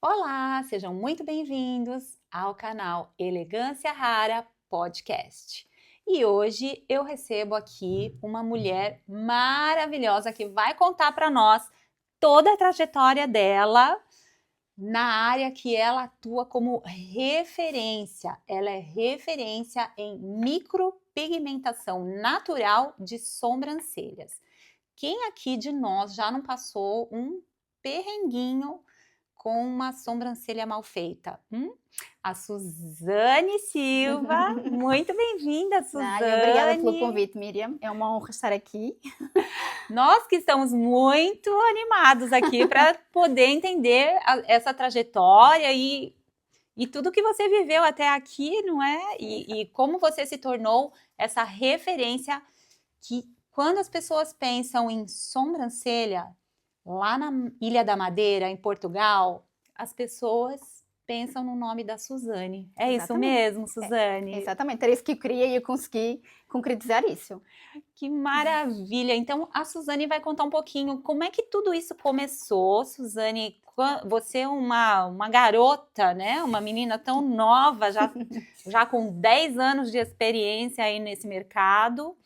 Olá, sejam muito bem-vindos ao canal Elegância Rara Podcast. E hoje eu recebo aqui uma mulher maravilhosa que vai contar para nós toda a trajetória dela na área que ela atua como referência. Ela é referência em micropigmentação natural de sobrancelhas. Quem aqui de nós já não passou um perrenguinho com uma sobrancelha mal feita? A Suzane Silva, muito bem-vinda, E obrigada pelo Suzane. convite, Miriam. É uma honra estar aqui. Nós que estamos muito animados aqui para poder entender essa trajetória e tudo que você viveu até aqui, não é? E como você se tornou essa referência que quando as pessoas pensam em sobrancelha, lá na Ilha da Madeira, em Portugal, as pessoas pensam no nome da Suzane. É isso Exatamente. mesmo, Suzane? Exatamente, era isso que eu queria e eu consegui concretizar isso. Que maravilha! Então, a Suzane vai contar um pouquinho como é que tudo isso começou, Suzane. Você é uma garota, né? Uma menina tão nova, já com 10 anos de experiência aí nesse mercado,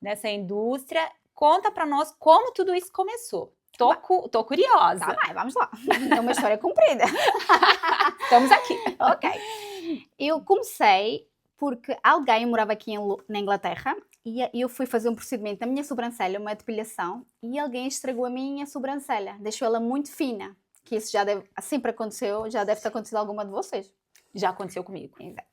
nessa indústria. Conta para nós como tudo isso começou. Tô curiosa. Tá bem, vamos lá. É uma história comprida. Estamos aqui. Ok. Eu comecei porque alguém morava aqui na Inglaterra e eu fui fazer um procedimento na minha sobrancelha, uma depilação, e alguém estragou a minha sobrancelha. Deixou ela muito fina. Que isso sempre aconteceu, já deve ter acontecido a alguma de vocês. Já aconteceu comigo. Exato.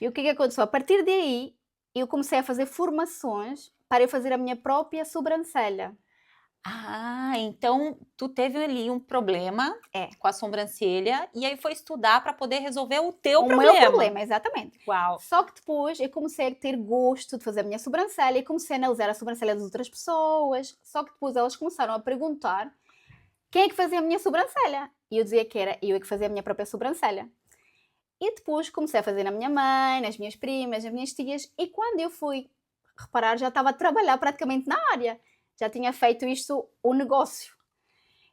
E o que aconteceu? A partir daí, eu comecei a fazer formações para eu fazer a minha própria sobrancelha. Ah, então tu teve ali um problema com a sobrancelha e aí foi estudar para poder resolver o teu problema. O meu problema, exatamente. Uau. Só que depois eu comecei a ter gosto de fazer a minha sobrancelha e comecei a analisar a sobrancelha das outras pessoas. Só que depois elas começaram a perguntar quem é que fazia a minha sobrancelha. E eu dizia que era eu que fazia a minha própria sobrancelha. E depois comecei a fazer na minha mãe, nas minhas primas, nas minhas tias. E quando eu fui reparar, já estava a trabalhar praticamente na área. Já tinha feito isto o negócio.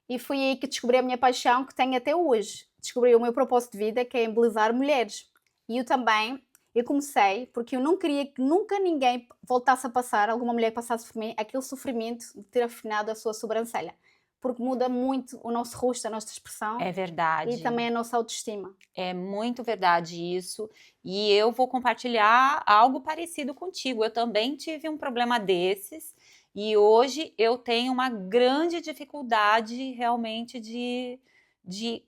E foi aí que descobri a minha paixão que tenho até hoje. Descobri o meu propósito de vida, que é embelezar mulheres. E eu comecei, porque eu não queria que nunca ninguém voltasse a passar, alguma mulher passasse por mim, aquele sofrimento de ter afinado a sua sobrancelha. Porque muda muito o nosso rosto, a nossa expressão. É verdade. E também a nossa autoestima. É muito verdade isso. E eu vou compartilhar algo parecido contigo. Eu também tive um problema desses. E hoje eu tenho uma grande dificuldade realmente de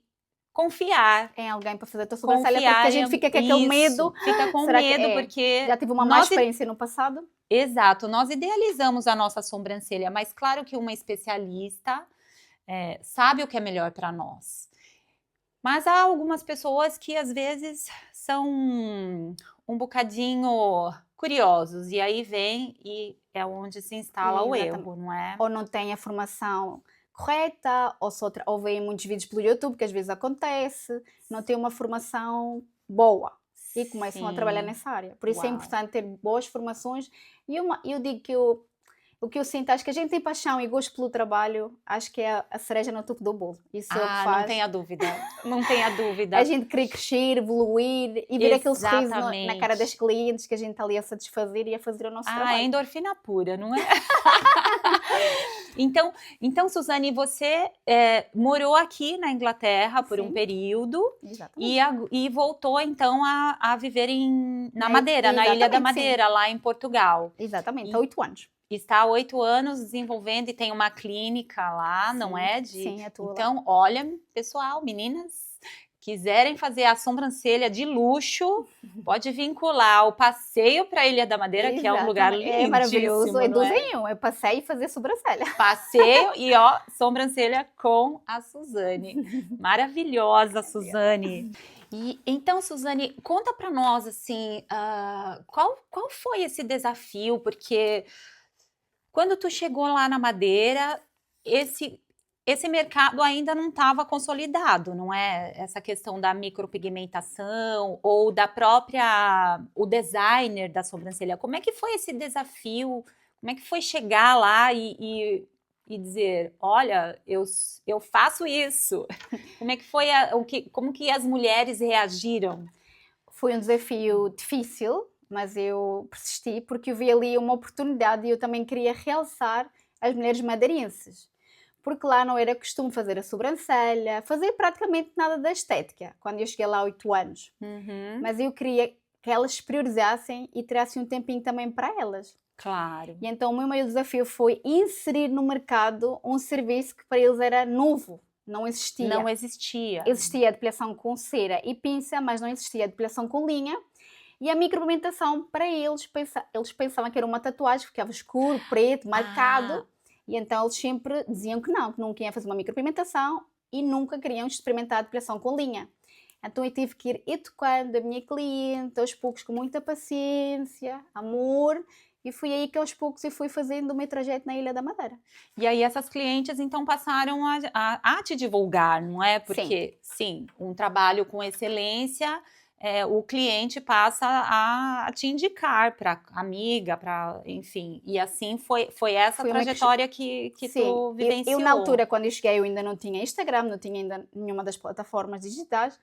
confiar em alguém para fazer a tua sobrancelha, porque a gente fica com aquele medo. Fica com Será medo, porque já tive uma má experiência no passado? Exato, nós idealizamos a nossa sobrancelha, mas claro que uma especialista sabe o que é melhor para nós. Mas há algumas pessoas que às vezes são um bocadinho curiosos, e aí vem e é onde se instala o erro, não é? Ou não tem a formação correta, ou veem muitos vídeos pelo YouTube, que às vezes acontece, não tem uma formação boa e começam a trabalhar nessa área. Por isso é importante ter boas formações. E eu digo que o que eu sinto, acho que a gente tem paixão e gosto pelo trabalho, acho que é a cereja no topo do bolo. Isso é o que faz. Não tenha dúvida, não tenha dúvida. A gente querer crescer, evoluir e ver aquele sorriso na cara das clientes que a gente está ali a satisfazer e a fazer o nosso trabalho. Endorfina pura, não é? Então, Suzane, você morou aqui na Inglaterra por um período e voltou então a viver na Madeira, na Ilha da Madeira, lá em Portugal. Exatamente, há 8 anos. Está há 8 anos desenvolvendo e tem uma clínica lá, não é? Sim, atua lá. Então, olha, pessoal, meninas, quiserem fazer a sobrancelha de luxo, pode vincular o passeio para a Ilha da Madeira, que é um lugar lindíssimo. É maravilhoso, é 2 em 1, é passeio e fazer sobrancelha. Passeio e sobrancelha com a Suzane. Maravilhosa, Suzane. E então, Suzane, conta para nós assim, qual foi esse desafio? Porque quando tu chegou lá na Madeira, esse mercado ainda não estava consolidado, não é? Essa questão da micropigmentação ou o designer da sobrancelha. Como é que foi esse desafio? Como é que foi chegar lá e e dizer, olha, eu faço isso. Como é que foi, como que as mulheres reagiram? Foi um desafio difícil, mas eu persisti porque eu vi ali uma oportunidade e eu também queria realçar as mulheres madeirenses. Porque lá não era costume fazer a sobrancelha, fazer praticamente nada da estética, quando eu cheguei lá há 8 anos. Uhum, Mas eu queria que elas se priorizassem e tirassem um tempinho também para elas. claro. E então o meu maior desafio foi inserir no mercado um serviço que para eles era novo, não existia. Não existia. Existia a depilação com cera e pinça, mas não existia a depilação com linha. E a micropigmentação, para eles, eles pensavam que era uma tatuagem, ficava escuro, preto, marcado. Ah, E então eles sempre diziam que nunca iam fazer uma micropigmentação e nunca queriam experimentar a depilação com linha. Então eu tive que ir educando a minha cliente, aos poucos, com muita paciência, amor, e foi aí que aos poucos eu fui fazendo o meu trajeto na Ilha da Madeira. e aí essas clientes então passaram a te divulgar, não é? Porque, sim, um trabalho com excelência, o cliente passa a te indicar para amiga, para, enfim, e assim foi essa Foi uma trajetória que Sim, tu vivenciou. eu na altura, quando eu cheguei, eu ainda não tinha Instagram, não tinha ainda nenhuma das plataformas digitais,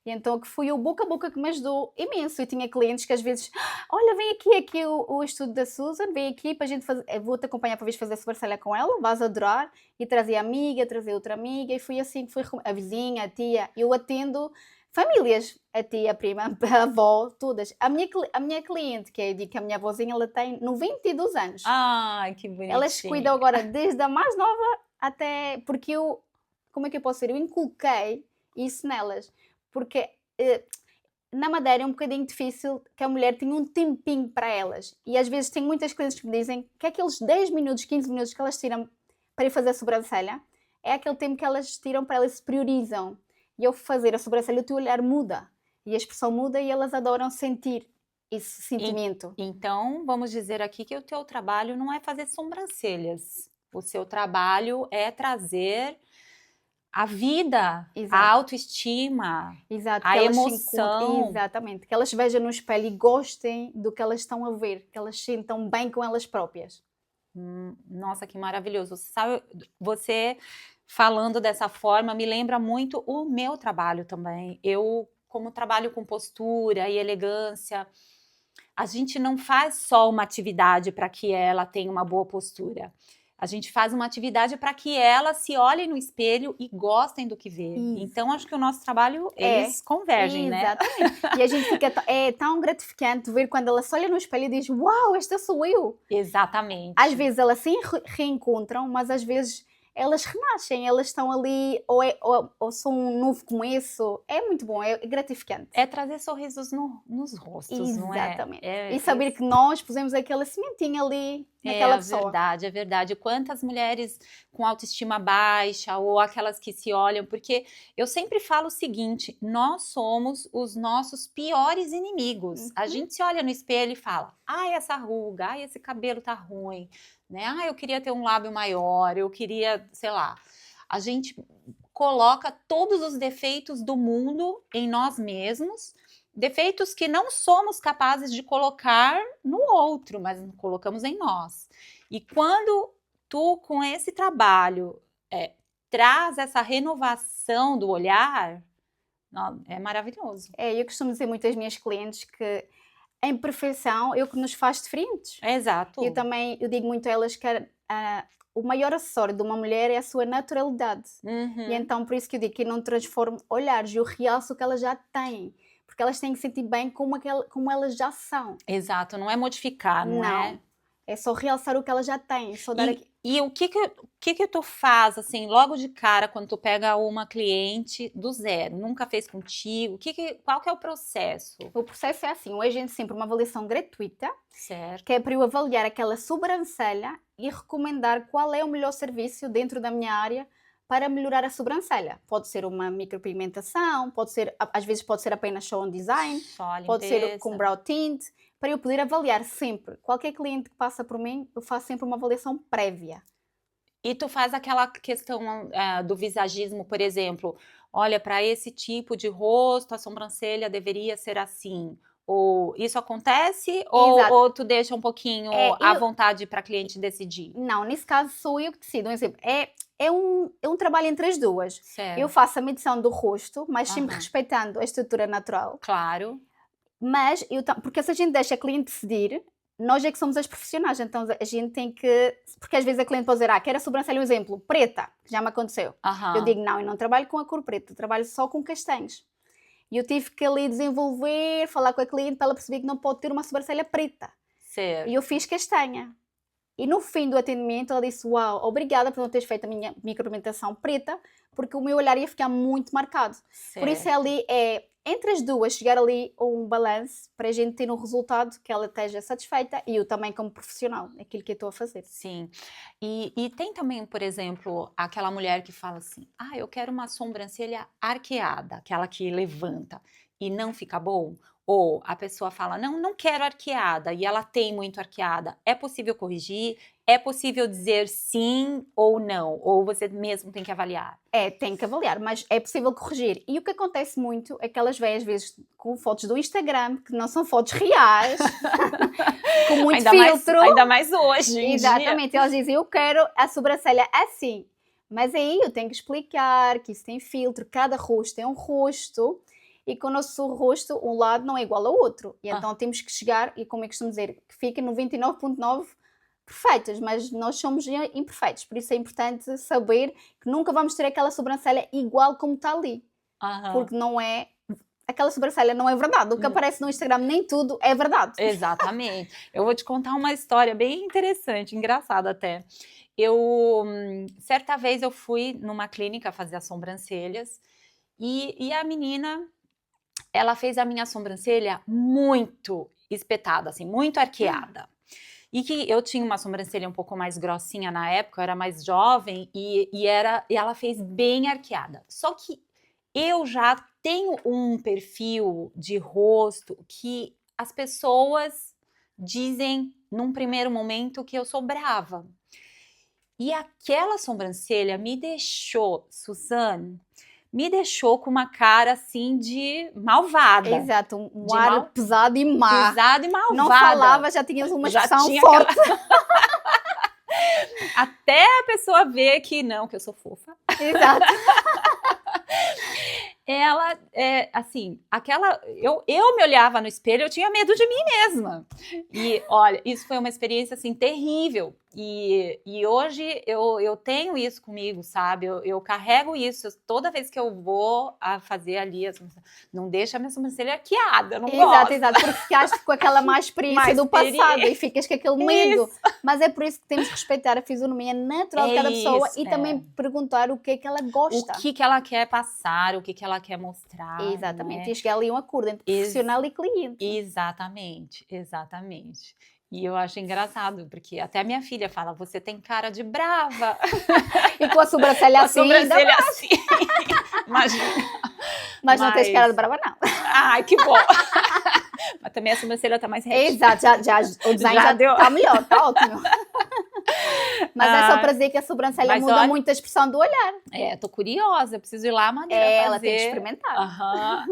e então que foi o boca a boca que me ajudou imenso. Eu tinha clientes que às vezes, olha, vem aqui o estudo da Susan, vem aqui para a gente fazer, eu vou-te acompanhar para vez fazer a sobrancelha com ela, vais adorar, e trazia amiga, trazia outra amiga, e foi assim que foi a vizinha, a tia, eu atendo famílias, a tia, a prima, a avó, todas. A minha cliente, que eu digo que a minha avózinha, ela tem 92 anos. Ai, que Elas bonitinho. cuidam agora desde a mais nova até. Porque eu. Como é que eu posso dizer? Eu inculquei isso nelas. Porque na Madeira é um bocadinho difícil que a mulher tenha um tempinho para elas. E às vezes tem muitas clientes que me dizem que aqueles 10 minutos, 15 minutos que elas tiram para ir fazer a sobrancelha é aquele tempo que elas tiram para elas se priorizam. E ao fazer a sobrancelha, o teu olhar muda. E a expressão muda e elas adoram sentir esse sentimento. Então, vamos dizer aqui que o teu trabalho não é fazer sobrancelhas. O seu trabalho é trazer a vida, Exato. a autoestima, Exato, a que elas emoção. exatamente, que elas vejam no espelho e gostem do que elas estão a ver, que elas se sintam bem com elas próprias. Nossa, que maravilhoso. Você sabe, você falando dessa forma me lembra muito o meu trabalho também. Eu, como trabalho com postura e elegância, a gente não faz só uma atividade para que ela tenha uma boa postura. A gente faz uma atividade para que elas se olhem no espelho e gostem do que vê. Isso. Então, acho que o nosso trabalho, eles convergem, né? Exatamente. E a gente fica tão gratificante ver quando ela se olha no espelho e diz: Uau, esta sou eu! Exatamente. Às vezes elas se reencontram, mas às vezes elas renascem, elas estão ali, ou são um novo começo. É muito bom, é gratificante. É trazer sorrisos nos rostos, não é? Exatamente. E saber que nós pusemos aquela sementinha ali naquela pessoa. É verdade. Quantas mulheres com autoestima baixa ou aquelas que se olham, porque eu sempre falo o seguinte, nós somos os nossos piores inimigos. A gente se olha no espelho e fala, ai, essa ruga, ai, esse cabelo tá ruim, né? Ai, eu queria ter um lábio maior, eu queria, sei lá. A gente coloca todos os defeitos do mundo em nós mesmos, defeitos que não somos capazes de colocar no outro, mas colocamos em nós. E quando tu, com esse trabalho, traz essa renovação do olhar, é maravilhoso. Eu costumo dizer muito às minhas clientes que a imperfeição é o que nos faz diferentes. Exato. Eu digo muito a elas que o maior acessório de uma mulher é a sua naturalidade. E então por isso que eu digo que eu não transformo olhares, eu realço o que elas já têm. Porque elas têm que sentir bem como elas já são. Exato, não é modificar, não é? É só realçar o que elas já têm. Só dar E o que tu faz, assim, logo de cara, quando tu pega uma cliente do zero, nunca fez contigo, qual que é o processo? O processo é assim, hoje a gente sempre uma avaliação gratuita, certo, que é para eu avaliar aquela sobrancelha e recomendar qual é o melhor serviço dentro da minha área para melhorar a sobrancelha. Pode ser uma micropigmentação, às vezes pode ser apenas só um design, pode ser com brow tint, para eu poder avaliar sempre. Qualquer cliente que passa por mim, eu faço sempre uma avaliação prévia. E tu faz aquela questão do visagismo, por exemplo, olha, para esse tipo de rosto, a sobrancelha deveria ser assim. Ou isso acontece? Exato. Ou tu deixa um pouquinho à vontade para a cliente decidir? Não, nesse caso sou eu que decido. Um exemplo, é um trabalho entre as duas. Certo. Eu faço a medição do rosto, mas sempre Aham. respeitando a estrutura natural. Claro. Mas, porque se a gente deixa a cliente decidir, nós é que somos as profissionais, então a gente tem que... Porque às vezes a cliente pode dizer, quero a sobrancelha, um exemplo, preta, que já me aconteceu. Aham. Eu digo, não, eu não trabalho com a cor preta, eu trabalho só com castanhos. E eu tive que ali desenvolver, falar com a cliente para ela perceber que não pode ter uma sobrancelha preta. Certo. E eu fiz castanha. E no fim do atendimento ela disse, uau, obrigada por não teres feito a minha micropigmentação preta, porque o meu olhar ia ficar muito marcado. Certo. Por isso ali entre as duas, chegar ali a um balanço para a gente ter um resultado que ela esteja satisfeita e eu também como profissional, aquilo que eu estou a fazer. Sim. E tem também, por exemplo, aquela mulher que fala assim, eu quero uma sobrancelha arqueada, aquela que levanta e não fica bom. Ou a pessoa fala, não quero arqueada, e ela tem muito arqueada. É possível corrigir? É possível dizer sim ou não? Ou você mesmo tem que avaliar? Tem que avaliar, mas é possível corrigir. E o que acontece muito é que elas vêm às vezes com fotos do Instagram, que não são fotos reais, com muito filtro. Ainda mais hoje em Exatamente, dia. elas dizem, eu quero a sobrancelha assim. Mas aí eu tenho que explicar que isso tem filtro, cada rosto é um rosto. E com o nosso rosto, um lado não é igual ao outro. E então temos que chegar, e como eu costumo dizer, que fica no 29,9 perfeitas, mas nós somos imperfeitos. Por isso é importante saber que nunca vamos ter aquela sobrancelha igual como está ali. Porque não é... Aquela sobrancelha não é verdade. O que aparece no Instagram, nem tudo é verdade. Exatamente. Eu vou te contar uma história bem interessante, engraçada até. Certa vez eu fui numa clínica fazer as sobrancelhas e a menina... ela fez a minha sobrancelha muito espetada, assim, muito arqueada. E que eu tinha uma sobrancelha um pouco mais grossinha na época, eu era mais jovem, e ela fez bem arqueada. Só que eu já tenho um perfil de rosto que as pessoas dizem, num primeiro momento, que eu sou brava. E aquela sobrancelha me deixou, Suzane... me deixou com uma cara assim de malvada. Exato, um ar pesado e má. Pesado e malvada. Não falava, já tinhas uma expressão tinha forte. Até a pessoa ver que não, que eu sou fofa. Exato. Ela, assim, eu me olhava no espelho, eu tinha medo de mim mesma. E, olha, isso foi uma experiência, assim, terrível. E hoje eu tenho isso comigo, sabe? Eu carrego isso toda vez que eu vou a fazer ali, não deixa a minha sobrancelha arqueada, eu não gosto. Exato, porque ficaste com aquela má experiência do passado e ficas com aquele medo. Isso. Mas é por isso que temos que respeitar a fisionomia natural de cada pessoa e também perguntar o que é que ela gosta. O que ela quer passar, o que ela quer mostrar. Exatamente, né? E chegar ali um acordo entre profissional e cliente. Exatamente. E eu acho engraçado, porque até a minha filha fala, você tem cara de brava. E com a sobrancelha assim. Sobrancelha assim. Imagina. Mas não tens cara de brava, não. Ai, que bom. Mas também a sobrancelha tá mais reta. Exato, o design já tá melhor, tá ótimo. Mas é só para dizer que a sobrancelha muda muito a expressão do olhar. Tô curiosa, eu preciso ir lá, Madeira, fazer. Ela tem que experimentar.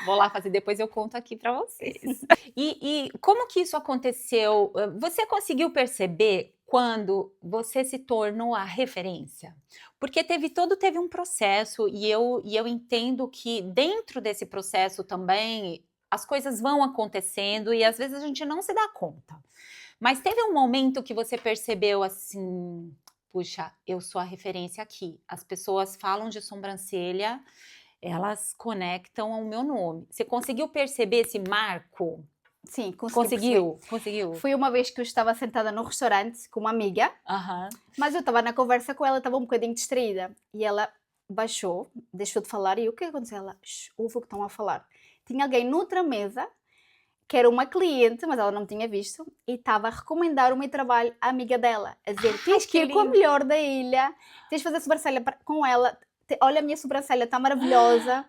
Vou lá fazer, depois eu conto aqui para vocês. E como que isso aconteceu? Você conseguiu perceber quando você se tornou a referência? Porque teve um processo e eu entendo que dentro desse processo também as coisas vão acontecendo e às vezes a gente não se dá conta. Mas teve um momento que você percebeu assim, puxa, eu sou a referência aqui. As pessoas falam de sobrancelha, elas conectam ao meu nome. Você conseguiu perceber esse marco? Sim, conseguiu. Foi uma vez que eu estava sentada no restaurante com uma amiga, mas eu estava na conversa com ela, estava um bocadinho distraída. E ela baixou, deixou de falar, e o que aconteceu? Ela, ouve o que estão a falar. Tinha alguém noutra mesa, que era uma cliente, mas ela não me tinha visto, e estava a recomendar o meu trabalho à amiga dela, a dizer, tens que ir com a melhor da ilha, tens de fazer sobrancelha com ela, olha a minha sobrancelha, está maravilhosa.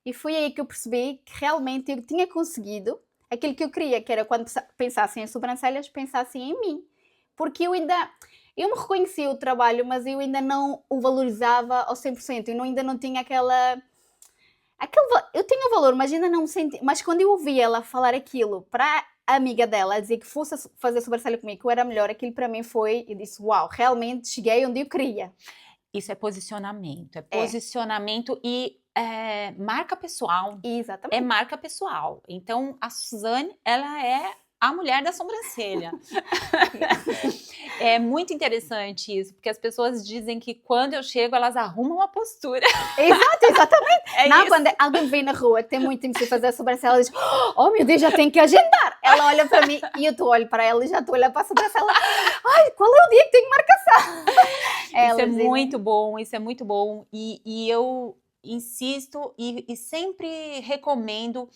E foi aí que eu percebi que realmente eu tinha conseguido aquilo que eu queria, que era quando pensassem em sobrancelhas, pensassem em mim. Porque eu me reconhecia o trabalho, mas eu ainda não o valorizava ao 100%, eu ainda não tinha Eu tenho o valor, mas ainda não me senti. Mas quando eu ouvi ela falar aquilo para a amiga dela, a dizer que fosse fazer sobrancelha comigo, que eu era melhor, aquilo para mim foi. Eu disse: Uau, realmente cheguei onde eu queria. Isso é posicionamento. É É. posicionamento e marca pessoal. É Exatamente. marca pessoal. Então, a Suzane, ela é a mulher da sobrancelha. É muito interessante isso, porque as pessoas dizem que quando eu chego, elas arrumam a postura. Exatamente. É Não, isso. quando alguém me vem na rua, tem muito tempo sem fazer a sobrancelha, ela diz: Oh meu Deus, já tenho que agendar. Ela olha para mim e eu olho para ela e já estou a olhar para a sobrancelha. Ai, qual é o dia que tenho marcação? Isso é muito bom, isso é muito bom. E eu insisto e sempre recomendo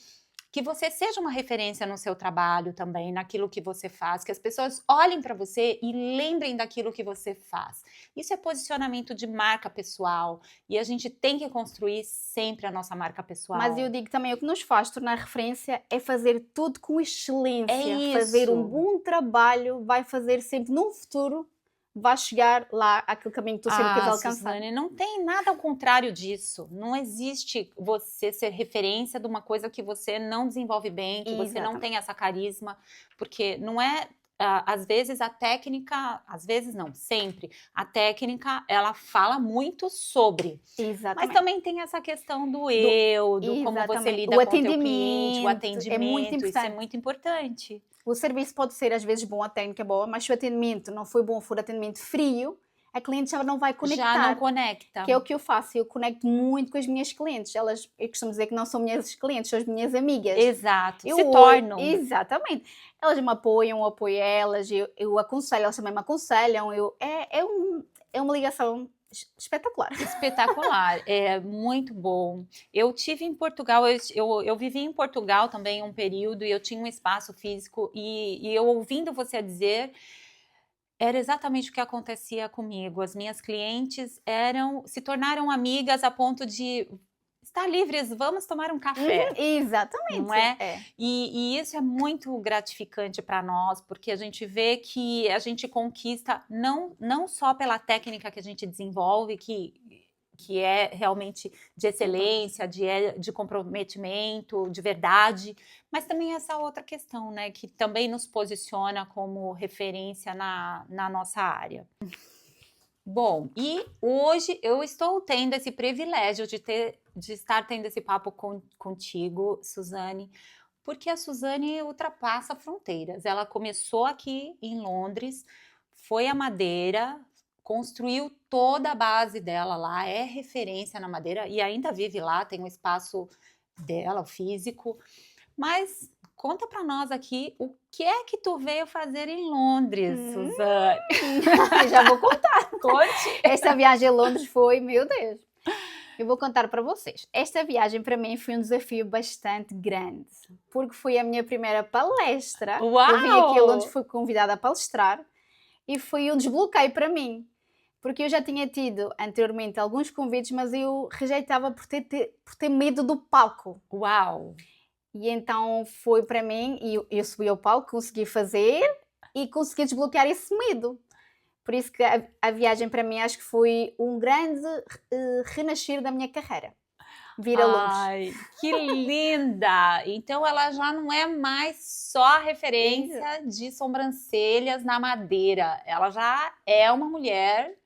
que você seja uma referência no seu trabalho também, naquilo que você faz, que as pessoas olhem para você e lembrem daquilo que você faz. Isso é posicionamento de marca pessoal e a gente tem que construir sempre a nossa marca pessoal. Mas eu digo também, o que nos faz tornar referência é fazer tudo com excelência. É isso. Fazer um bom trabalho vai fazer sempre, no futuro, vai chegar lá àquele caminho que tu sempre quis alcançar. Suzane, não tem nada ao contrário disso. Não existe você ser referência de uma coisa que você não desenvolve bem, que você não tem essa carisma, porque não é... às vezes a técnica, às vezes não, sempre, a técnica, ela fala muito sobre. Exatamente. Mas também tem essa questão do como você lida com o teu cliente, o atendimento, é muito importante. Isso é muito importante. O serviço pode ser, às vezes, bom, a técnica é boa, mas se o atendimento não foi bom, for atendimento frio, a cliente já não vai conectar. Já não conecta. Que é o que eu faço, eu conecto muito com as minhas clientes. Eu costumo dizer que não são minhas clientes, são as minhas amigas. Exato, se tornam. Exatamente. Elas me apoiam, eu apoio elas, eu aconselho, elas também me aconselham. É uma ligação espetacular. Espetacular, é muito bom. Eu tive em Portugal, eu vivi em Portugal também um período e eu tinha um espaço físico e eu ouvindo você dizer, era exatamente o que acontecia comigo. As minhas clientes se tornaram amigas a ponto de estar livres, vamos tomar um café. Exatamente. Não é? E isso é muito gratificante para nós, porque a gente vê que a gente conquista não só pela técnica que a gente desenvolve, que é realmente de excelência, de comprometimento, de verdade, mas também essa outra questão, né, que também nos posiciona como referência na nossa área. Bom, e hoje eu estou tendo esse privilégio de estar tendo esse papo contigo, Suzane, porque a Suzane ultrapassa fronteiras. Ela começou aqui em Londres, foi à Madeira, construiu toda a base dela lá, é referência na Madeira e ainda vive lá, tem um espaço dela, o físico. Mas conta para nós aqui o que é que tu veio fazer em Londres, Suzane. Já vou contar. Conte. Esta viagem a Londres foi, meu Deus. Eu vou contar para vocês. Esta viagem para mim foi um desafio bastante grande, porque foi a minha primeira palestra. Uau! Eu vim aqui a Londres, fui convidada a palestrar e foi um desbloqueio para mim, porque eu já tinha tido anteriormente alguns convites, mas eu rejeitava por ter medo do palco. Uau! E então foi para mim, e eu subi ao palco, consegui fazer e consegui desbloquear esse medo. Por isso que a viagem para mim acho que foi um grande renascer da minha carreira. Vir a Londres. Ai, que linda! Então ela já não é mais só a referência de sobrancelhas na Madeira. Ela já é uma mulher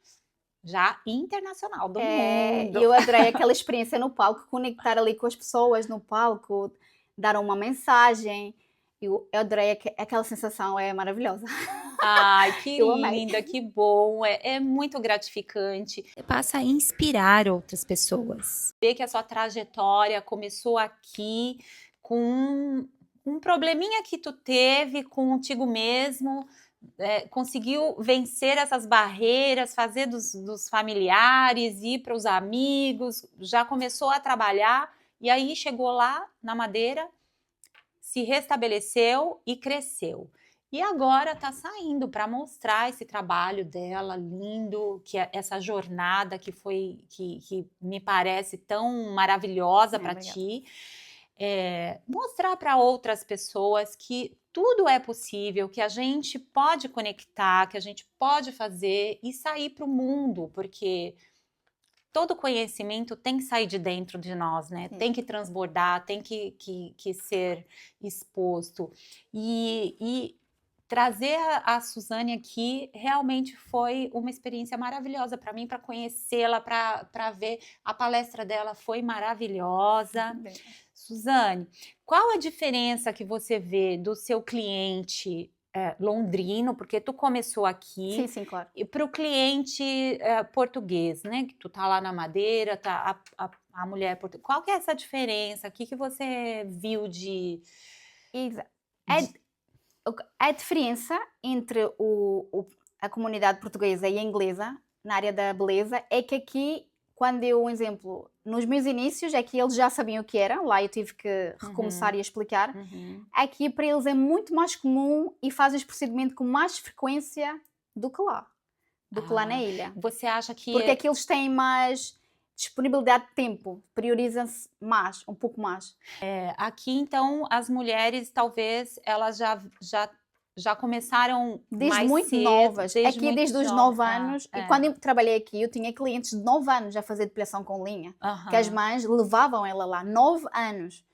já internacional do mundo. Eu adorei aquela experiência no palco, conectar ali com as pessoas no palco, dar uma mensagem. Eu adorei aquela sensação, é maravilhosa. Ai, que linda, que bom, é muito gratificante. Você passa a inspirar outras pessoas. Ver que a sua trajetória começou aqui com um probleminha que tu teve contigo mesmo, conseguiu vencer essas barreiras, fazer dos familiares, ir para os amigos, já começou a trabalhar e aí chegou lá na Madeira, se restabeleceu e cresceu. E agora está saindo para mostrar esse trabalho dela lindo, que é essa jornada que me parece tão maravilhosa para ti. Mostrar para outras pessoas que tudo é possível, que a gente pode conectar, que a gente pode fazer e sair para o mundo, porque todo conhecimento tem que sair de dentro de nós, né? Tem que transbordar, tem que ser exposto. E trazer a Suzane aqui realmente foi uma experiência maravilhosa para mim, para conhecê-la, para ver. A palestra dela foi maravilhosa. Suzane, qual a diferença que você vê do seu cliente londrino, porque tu começou aqui, sim, claro, e para o cliente português, né? Que tu tá lá na Madeira, tá a mulher portuguesa. Qual que é essa diferença? O que você viu de... A diferença entre a comunidade portuguesa e a inglesa na área da beleza é que aqui, quando eu, um exemplo, nos meus inícios, aqui eles já sabiam o que era, lá eu tive que recomeçar e explicar. Aqui para eles é muito mais comum e fazem os procedimentos com mais frequência do que lá na ilha. Você acha que... Porque aqui eles têm mais disponibilidade de tempo, priorizam-se mais, um pouco mais. Aqui, então, as mulheres, talvez, elas já começaram desde mais muito cedo, novas. Aqui desde os 9 anos. E quando eu trabalhei aqui, eu tinha clientes de 9 anos a fazer depilação com linha. Que as mães levavam ela lá, 9 anos.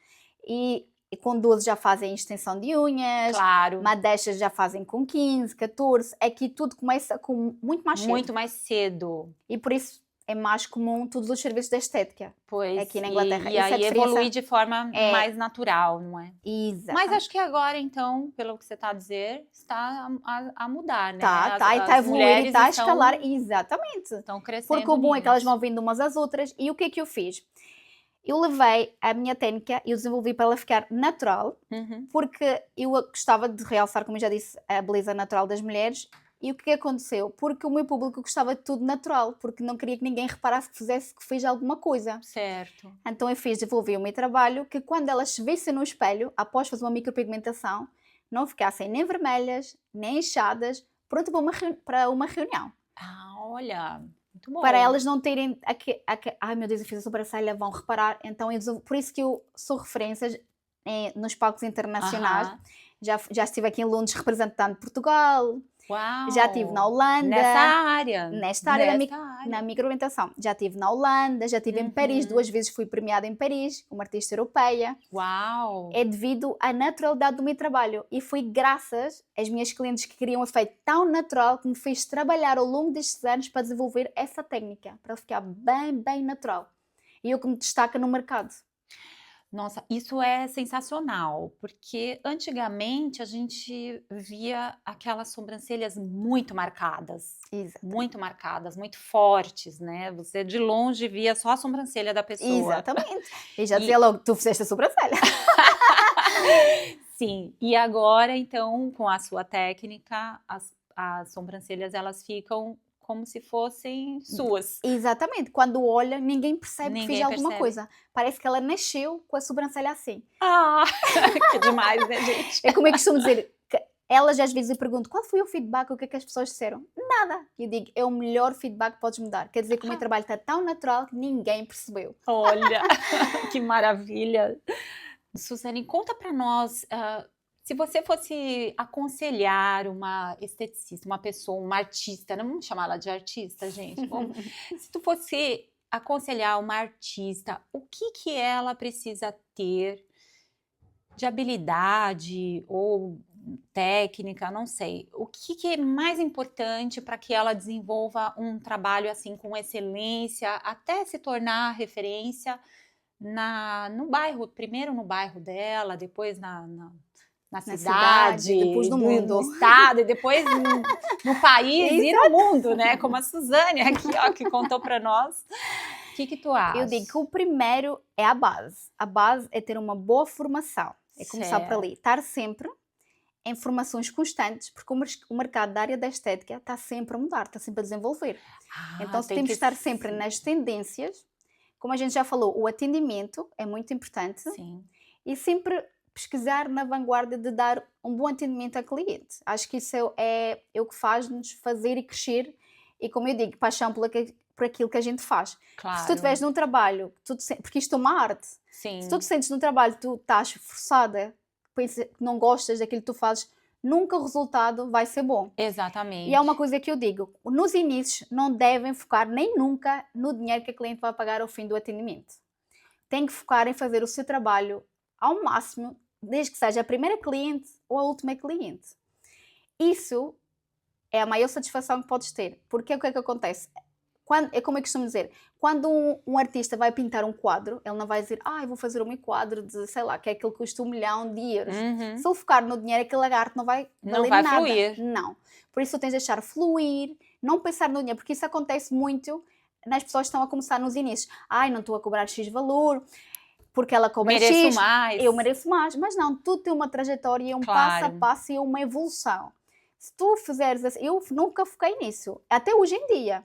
E com 12 já fazem extensão de unhas. Claro. Madeixas já fazem com 15, 14. Aqui tudo começa com muito mais cedo. Muito mais cedo. E por isso é mais comum todos os serviços da estética. Pois, aqui na Inglaterra. E aí evolui de forma mais natural, não é? Exato. Mas acho que agora, então, pelo que você está a dizer, está a mudar, né? Está a evoluir e está a escalar. Exatamente. Estão crescendo. Porque o bom é que elas vão vindo umas às outras. E o que é que eu fiz? Eu levei a minha técnica e eu desenvolvi para ela ficar natural, porque eu gostava de realçar, como eu já disse, a beleza natural das mulheres. E o que aconteceu? Porque o meu público gostava de tudo natural, porque não queria que ninguém reparasse que fiz alguma coisa. Certo. Então eu desenvolvi o meu trabalho, que quando elas se vissem no espelho, após fazer uma micropigmentação, não ficassem nem vermelhas, nem inchadas, pronto para uma reunião. Olha, muito bom. Para elas não terem... Ai meu Deus, eu fiz a sobrancelha, vão reparar. Então por isso que eu sou referências nos palcos internacionais. Já estive aqui em Londres representando Portugal. Uau. Já estive na Holanda. Nesta área Na micropigmentação. Já estive na Holanda, já estive em Paris, 2 vezes fui premiada em Paris, como artista europeia. Uau! É devido à naturalidade do meu trabalho. E foi graças às minhas clientes que queriam um efeito tão natural que me fez trabalhar ao longo destes anos para desenvolver essa técnica, para ficar bem, bem natural. E eu que me destaca no mercado. Nossa, isso é sensacional, porque antigamente a gente via aquelas sobrancelhas muito marcadas. Exato. Muito marcadas, muito fortes, né? Você de longe via só a sobrancelha da pessoa. Exatamente. E já dizia logo, tu fizeste a sobrancelha. Sim, e agora então, com a sua técnica, as sobrancelhas elas ficam como se fossem suas. Exatamente. Quando olha, ninguém percebe que fiz alguma coisa. Parece que ela nasceu com a sobrancelha assim. Que demais, né, gente? É como eu costumo dizer, elas às vezes eu pergunto, qual foi o feedback, o que é que as pessoas disseram? Nada. E eu digo, é o melhor feedback que podes me dar. Quer dizer que o meu trabalho está tão natural que ninguém percebeu. Olha, que maravilha. Suzane, conta para nós... se você fosse aconselhar uma esteticista, uma pessoa, uma artista, não vamos chamar ela de artista, gente. Se tu fosse aconselhar uma artista, o que ela precisa ter de habilidade ou técnica, não sei. O que é mais importante para que ela desenvolva um trabalho assim com excelência, até se tornar referência no bairro, primeiro no bairro dela, depois na cidade, depois no mundo, no estado, e depois no país e no mundo, né? Como a Suzane aqui, ó, que contou para nós. O que tu acha? Eu digo que o primeiro é a base. A base é ter uma boa formação. É começar por ali. Estar sempre em formações constantes, porque o mercado da área da estética está sempre a mudar, está sempre a desenvolver. Então, temos que estar sempre nas tendências. Como a gente já falou, o atendimento é muito importante. Sim. E sempre pesquisar na vanguarda de dar um bom atendimento ao cliente. Acho que isso é o que faz-nos fazer e crescer. E como eu digo, paixão por aquilo que a gente faz. Claro. Se tu estiveres num trabalho, porque isto é uma arte. Sim. Se tu te sentes num trabalho, tu estás forçada, que não gostas daquilo que tu fazes, nunca o resultado vai ser bom. Exatamente. E é uma coisa que eu digo, nos inícios não devem focar nem nunca no dinheiro que a cliente vai pagar ao fim do atendimento. Tem que focar em fazer o seu trabalho ao máximo, desde que seja a primeira cliente ou a última cliente. Isso é a maior satisfação que podes ter. Porque o que é que acontece? É como eu costumo dizer, quando um artista vai pintar um quadro, ele não vai dizer, eu vou fazer o meu quadro de, sei lá, que é aquilo que custa 1 milhão de euros. Se ele focar no dinheiro, aquele lagarto não vai valer nada. Fluir. Não. Por isso tu tens de deixar fluir, não pensar no dinheiro, porque isso acontece muito nas pessoas que estão a começar nos inícios. Não estou a cobrar X valor, porque ela cobra X. Mereço mais. Eu mereço mais. Mas não, tudo tem uma trajetória, passo a passo e uma evolução. Se tu fizeres assim, eu nunca foquei nisso. Até hoje em dia.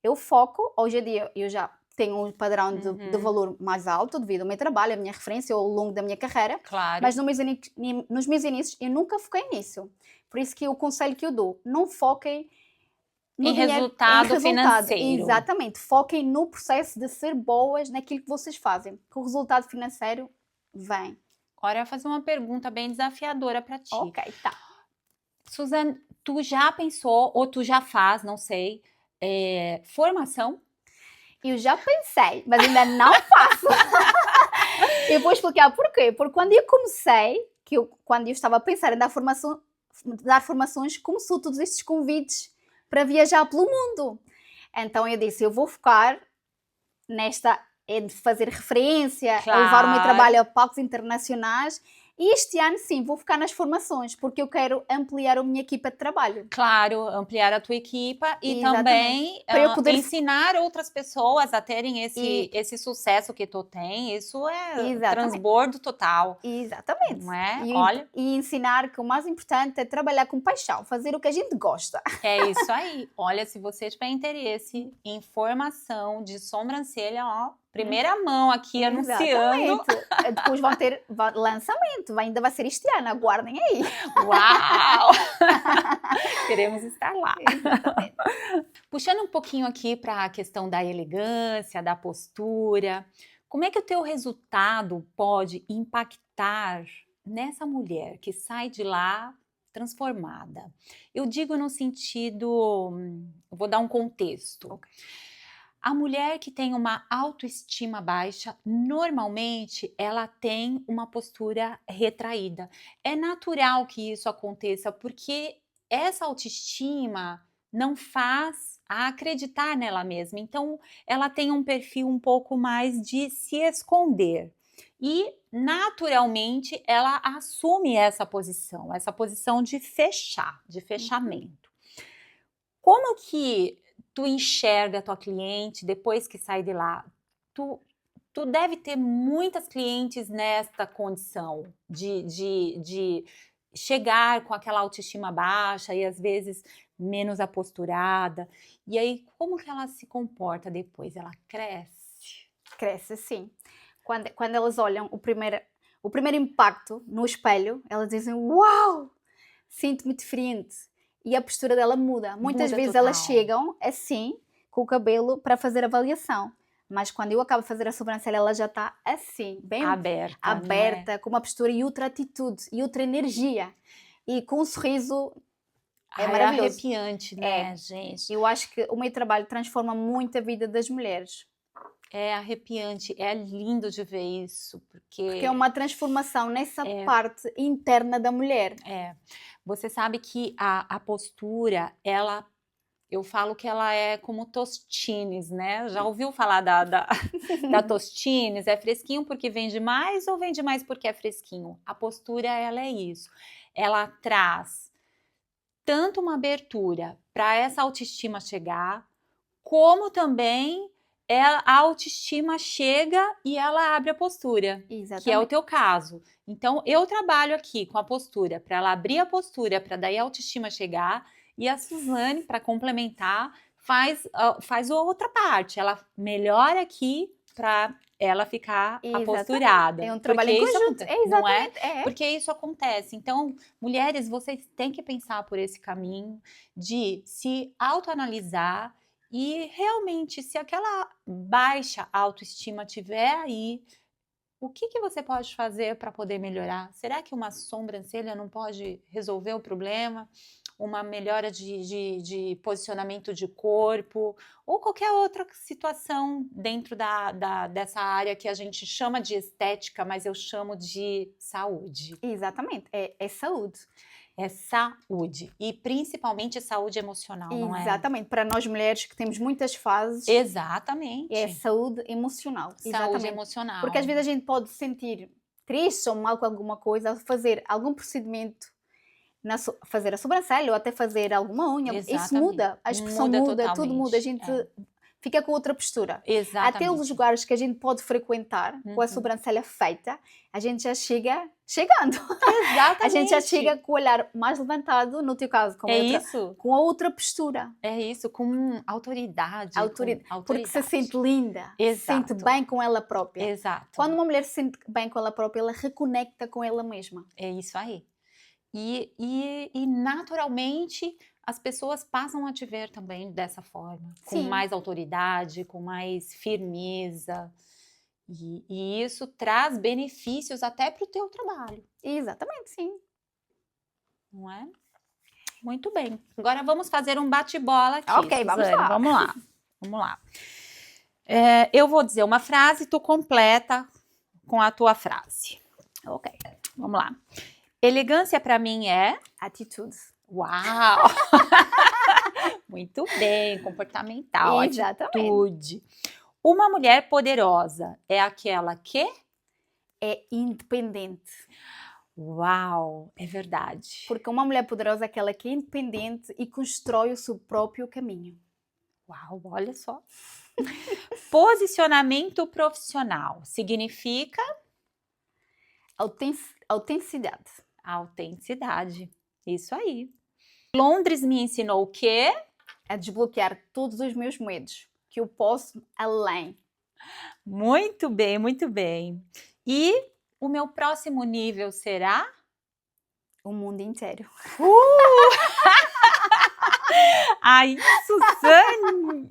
Eu foco, hoje em dia eu já tenho um padrão de valor mais alto devido ao meu trabalho, a minha referência ao longo da minha carreira. Claro. Mas nos meus inícios eu nunca foquei nisso. Por isso que o conselho que eu dou, não foquem no resultado financeiro. Exatamente. Foquem no processo de ser boas naquilo que vocês fazem. Que o resultado financeiro vem. Agora eu vou fazer uma pergunta bem desafiadora para ti. Ok, tá. Suzane, tu já pensou, ou tu já faz, não sei, formação? Eu já pensei, mas ainda não faço. Eu vou explicar porquê. Porque quando eu comecei, quando eu estava a pensar em dar formações, começou todos estes convites para viajar pelo mundo. Então eu disse, eu vou focar em fazer referência, a levar o meu trabalho a palcos internacionais. E este ano, sim, vou focar nas formações, porque eu quero ampliar a minha equipa de trabalho. Claro, ampliar a tua equipa e também para eu poder ensinar outras pessoas a terem esse sucesso que tu tem. Isso é transbordo total. Exatamente. Não é? E ensinar que o mais importante é trabalhar com paixão, fazer o que a gente gosta. É isso aí. Olha, se você tiver interesse em formação de sobrancelha, primeira mão aqui anunciando. Depois vão ter lançamento, ainda vai ser este ano, aguardem aí. Uau! Queremos estar lá. Exatamente. Puxando um pouquinho aqui para a questão da elegância, da postura, como é que o teu resultado pode impactar nessa mulher que sai de lá transformada? Eu digo no sentido, vou dar um contexto. Okay. A mulher que tem uma autoestima baixa, normalmente ela tem uma postura retraída. É natural que isso aconteça, porque essa autoestima não faz a acreditar nela mesma. Então, ela tem um perfil um pouco mais de se esconder. E, naturalmente, ela assume essa posição de fechar, de fechamento. Como que tu enxerga a tua cliente depois que sai de lá? Tu deve ter muitas clientes nesta condição de chegar com aquela autoestima baixa e às vezes menos aposturada. E aí, como que ela se comporta depois? Ela cresce? Cresce, sim. Quando elas olham o primeiro impacto no espelho, elas dizem, uau, sinto-me diferente. E a postura dela muda. Muitas vezes total. Elas chegam assim, com o cabelo, para fazer avaliação. Mas quando eu acabo de fazer a sobrancelha, ela já está assim, bem aberta, com uma postura e outra atitude, e outra energia. E com um sorriso maravilhoso. É arrepiante, né, gente? Eu acho que o meu trabalho transforma muito a vida das mulheres. É arrepiante, é lindo de ver isso, porque é uma transformação nessa parte interna da mulher. Você sabe que a postura, eu falo que ela é como Tostines, né? Já ouviu falar da Tostines? É fresquinho porque vende mais ou vende mais porque é fresquinho? A postura, ela é isso. Ela traz tanto uma abertura para essa autoestima chegar, como também a autoestima chega e ela abre a postura, Exatamente. Que é o teu caso. Então, eu trabalho aqui com a postura, para ela abrir a postura, para daí a autoestima chegar, e a Suzane, para complementar, faz a outra parte. Ela melhora aqui para ela ficar aposturada. É um trabalho em conjunto. Não é? Porque isso acontece. Então, mulheres, vocês têm que pensar por esse caminho de se autoanalisar. E realmente, se aquela baixa autoestima tiver aí, o que você pode fazer para poder melhorar? Será que uma sobrancelha não pode resolver o problema? Uma melhora de posicionamento de corpo? Ou qualquer outra situação dentro dessa área que a gente chama de estética, mas eu chamo de saúde. Exatamente, é saúde. É saúde. E principalmente saúde emocional, não é? Exatamente, para nós mulheres que temos muitas fases, Exatamente. é saúde emocional. Saúde Exatamente. emocional. Porque às vezes a gente pode se sentir triste ou mal com alguma coisa, ao fazer algum procedimento, fazer a sobrancelha ou até fazer alguma unha, isso Exatamente. muda, a expressão Muda muda, tudo muda, a totalmente, gente fica com outra postura. Exatamente. Até os lugares que a gente pode frequentar com a sobrancelha feita, a gente já chega chegando. Exatamente. A gente já chega com o olhar mais levantado, no teu caso, com, com a outra postura. É isso, com autoridade. Porque se sente linda, Exato. se sente bem com ela própria. Exato. Quando uma mulher se sente bem com ela própria, ela reconecta com ela mesma. É isso aí. E naturalmente as pessoas passam a te ver também dessa forma, com Sim. mais autoridade, com mais firmeza. E isso traz benefícios até para o teu trabalho. Exatamente, sim. Não é? Muito bem. Agora vamos fazer um bate-bola aqui. Ok, vamos lá. Vamos lá. Vamos lá. Eu vou dizer uma frase, tu completa com a tua frase. Ok. Vamos lá. Elegância para mim é... Atitude. Uau! Muito bem, comportamental, Exatamente. atitude. Uma mulher poderosa é aquela que... É independente. Uau, é verdade. Porque uma mulher poderosa é aquela que é independente e constrói o seu próprio caminho. Uau, olha só. Posicionamento profissional significa... Autenticidade. Autenticidade, isso aí. Londres me ensinou o quê? A desbloquear todos os meus medos, que eu posso além. Muito bem, muito bem. E o meu próximo nível será? O mundo inteiro. Ai, Suzane!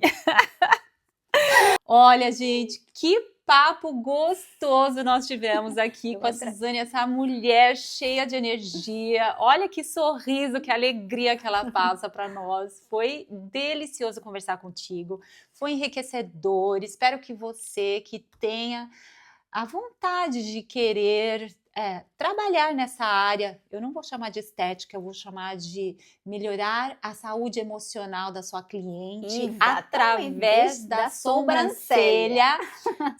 Olha, gente, que papo gostoso nós tivemos aqui com a Suzane, essa mulher cheia de energia. Olha que sorriso, que alegria que ela passa para nós. Foi delicioso conversar contigo, foi enriquecedor. Espero que você que tenha a vontade de querer trabalhar nessa área, eu não vou chamar de estética, eu vou chamar de melhorar a saúde emocional da sua cliente através da sobrancelha.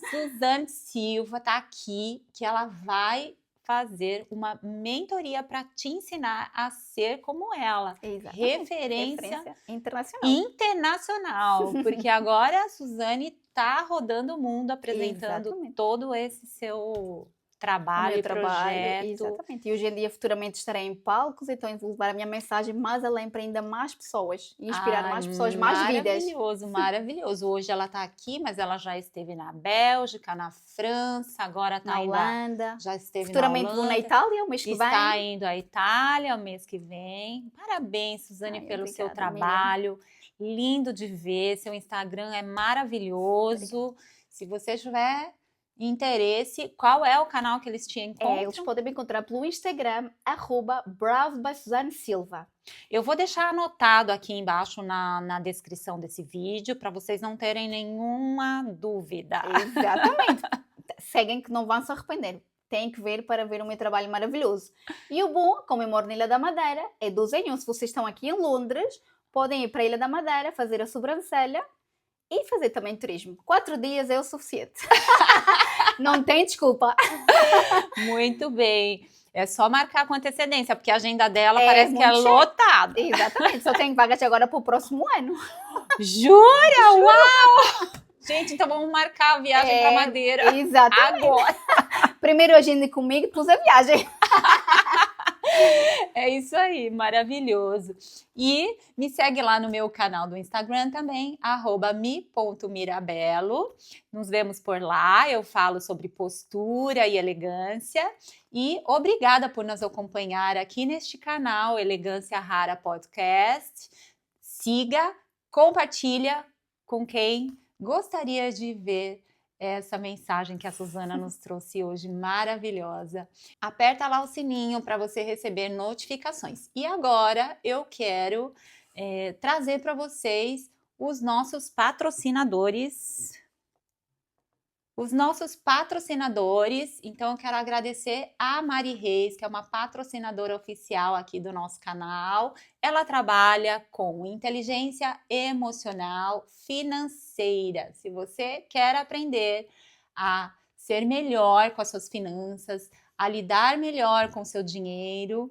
Suzane Silva está aqui, que ela vai fazer uma mentoria para te ensinar a ser como ela. Referência internacional. Porque agora a Suzane está rodando o mundo apresentando todo esse seu trabalho e projeto. Exatamente. E hoje em dia, futuramente, estarei em palcos, então vou levar a minha mensagem mais além para ainda mais pessoas e inspirar mais pessoas, mais vidas. Maravilhoso, maravilhoso. Hoje ela está aqui, mas ela já esteve na Bélgica, na França, agora está na Holanda. Já esteve futuramente na Holanda. Vou na Itália o mês que vem. Está indo à Itália o mês que vem. Parabéns, Suzane, pelo seu trabalho. Miriam. Lindo de ver, seu Instagram é maravilhoso. Obrigada. Se você tiver interesse, qual é o canal que eles te encontram? Eles podem me encontrar pelo Instagram, @bravo_by_SuzaneSilva. Eu vou deixar anotado aqui embaixo na descrição desse vídeo, para vocês não terem nenhuma dúvida. Exatamente. Seguem que não vão se arrepender. Tem que ver para ver o meu trabalho maravilhoso. E o bom, como eu moro na Ilha da Madeira, é 2 em 1. Se vocês estão aqui em Londres, podem ir para a Ilha da Madeira, fazer a sobrancelha e fazer também turismo. 4 dias é o suficiente. Não tem desculpa. Muito bem. É só marcar com antecedência, porque a agenda dela parece que é lotada. Exatamente. Só tem vagas agora para o próximo ano. Jura? Uau! Gente, então vamos marcar a viagem para Madeira. Exatamente. Agora. Primeiro agenda comigo, depois a viagem. É isso aí, maravilhoso. E me segue lá no meu canal do Instagram também, @mi.mirabello. Nos vemos por lá, eu falo sobre postura e elegância. E obrigada por nos acompanhar aqui neste canal, Elegância Rara Podcast. Siga, compartilha com quem gostaria de ver essa mensagem que a Suzana nos trouxe hoje, maravilhosa. Aperta lá o sininho para você receber notificações. E agora eu quero trazer para vocês os nossos patrocinadores. Então eu quero agradecer a Mari Reis, que é uma patrocinadora oficial aqui do nosso canal. Ela trabalha com inteligência emocional financeira. Se você quer aprender a ser melhor com as suas finanças, a lidar melhor com o seu dinheiro,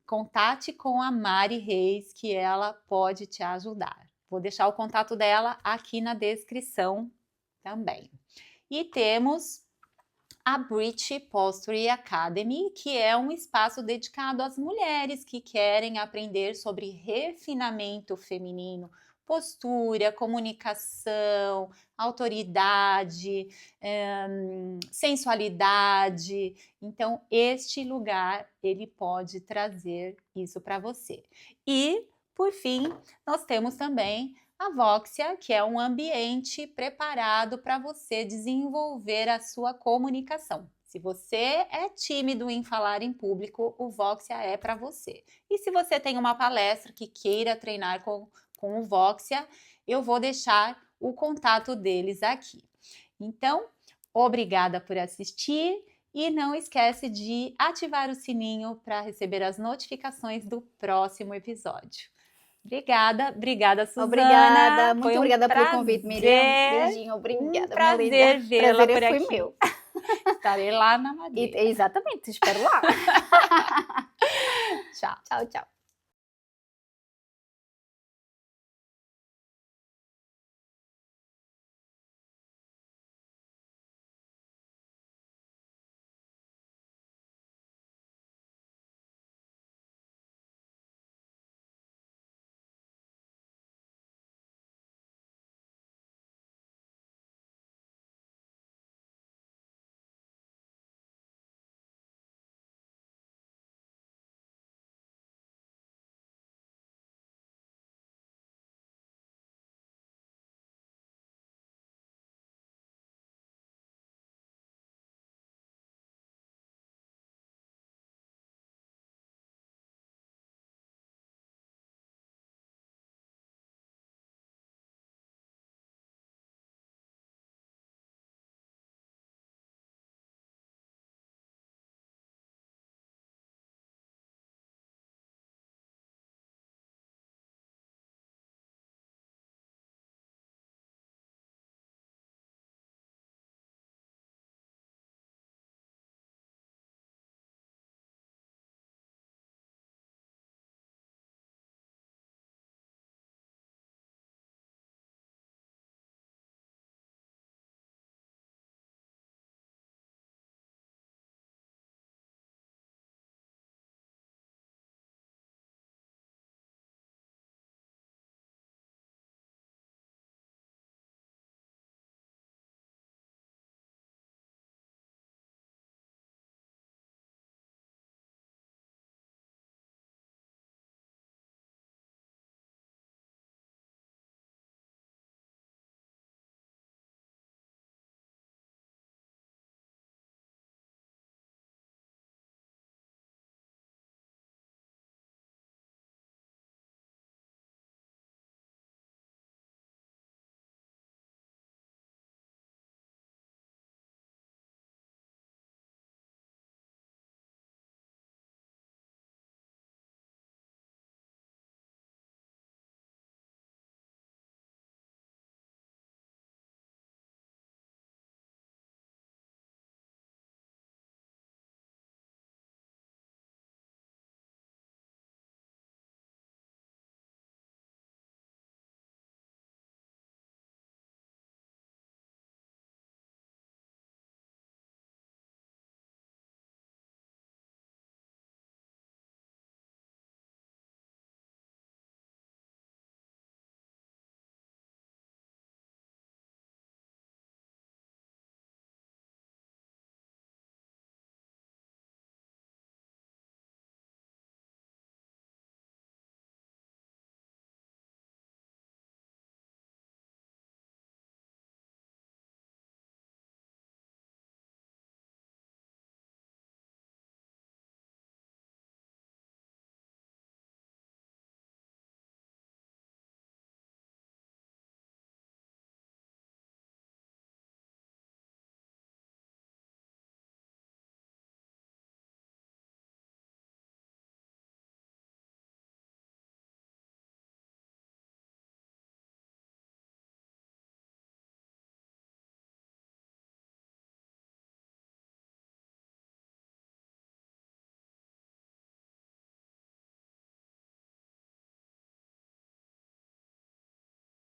contate com a Mari Reis, que ela pode te ajudar. Vou deixar o contato dela aqui na descrição também. E temos a Bridge Posture Academy, que é um espaço dedicado às mulheres que querem aprender sobre refinamento feminino, postura, comunicação, autoridade, sensualidade. Então, este lugar, ele pode trazer isso para você. E, por fim, nós temos também a Voxia, que é um ambiente preparado para você desenvolver a sua comunicação. Se você é tímido em falar em público, o Voxia é para você. E se você tem uma palestra que queira treinar com o Voxia, eu vou deixar o contato deles aqui. Então, obrigada por assistir e não esquece de ativar o sininho para receber as notificações do próximo episódio. Obrigada, Suzana. Obrigada, muito obrigada prazer, pelo convite, Miriam. Beijinho, obrigada. Prazer vê-la por aqui. Foi meu. Estarei lá na Madeira. Exatamente, te espero lá. Tchau. Tchau, tchau.